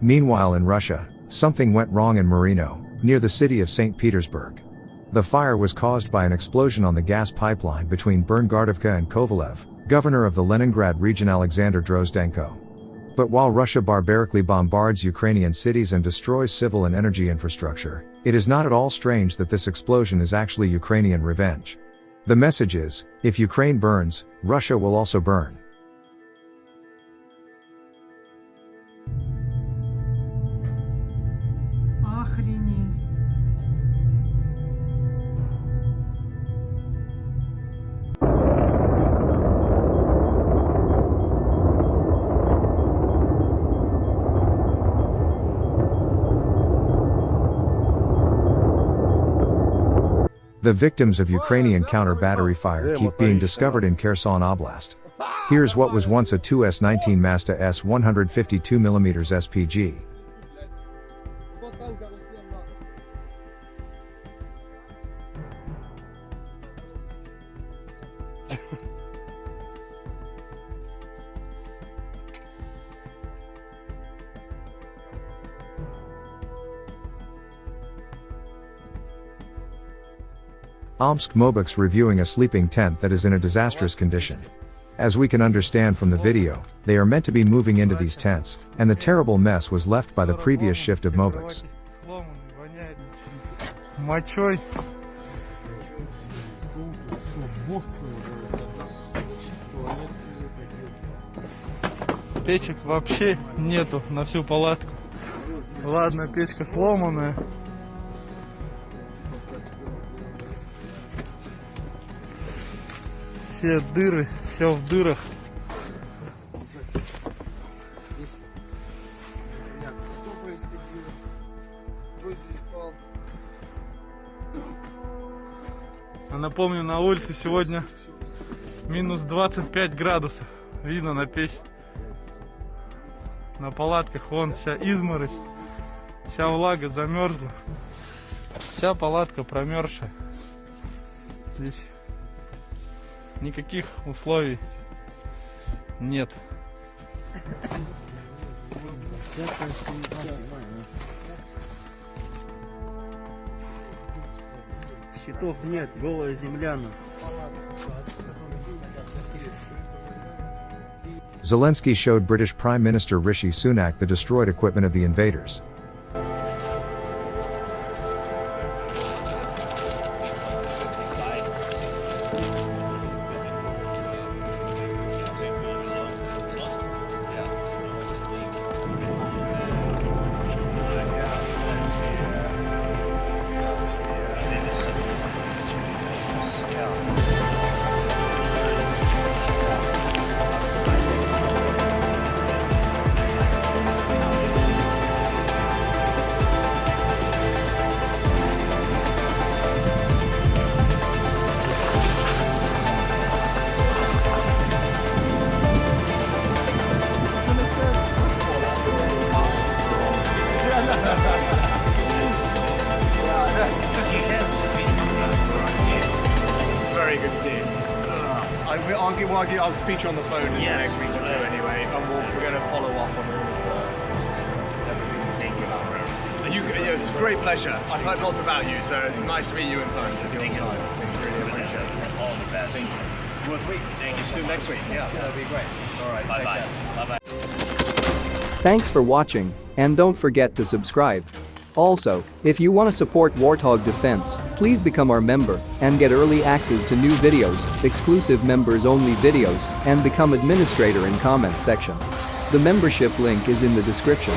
Meanwhile in Russia, something went wrong in Marino, near the city of St. Petersburg. The fire was caused by an explosion on the gas pipeline between Berngardovka and Kovalev, governor of the Leningrad region Alexander Drozdenko. But while Russia barbarically bombards Ukrainian cities and destroys civil and energy infrastructure, it is not at all strange that this explosion is actually Ukrainian revenge. The message is, if Ukraine burns, Russia will also burn. The victims of Ukrainian counter-battery fire keep being discovered in Kherson Oblast. Here's what was once a 2S-19 Mazda S 152mm SPG. Omsk Mobiks reviewing a sleeping tent that is in a disastrous condition. As we can understand from the video, they are meant to be moving into these tents, and the terrible mess was left by the previous shift of Mobiks. Печек вообще нету на всю палатку. Ладно, печка сломанная. Все дыры, все в дырах. А напомню, на улице сегодня минус 25 градусов. Видно на печь. На палатках вон вся изморозь, вся влага замерзла. Вся палатка промерзшая. Здесь никаких условий нет. Щитов нет, голая земля. Zelensky showed British Prime Minister Rishi Sunak the destroyed equipment of the invaders. Very good scene. I'll feature on the phone in the next week or two anyway, and we're going to follow up on all of everything you about Rome. It's a great pleasure. I've heard lots about you, so it's nice to meet you in person. Thank you. Really appreciate it. All the best. Thank you. Well, sweet. Thank you. See you next week. Yeah, that'll be great. All right. Bye-bye. Bye-bye. Thanks for watching, and don't forget to subscribe. Also, if you want to support Warthog Defense, please become our member and get early access to new videos, exclusive members-only videos, and become administrator in comment section. The membership link is in the description.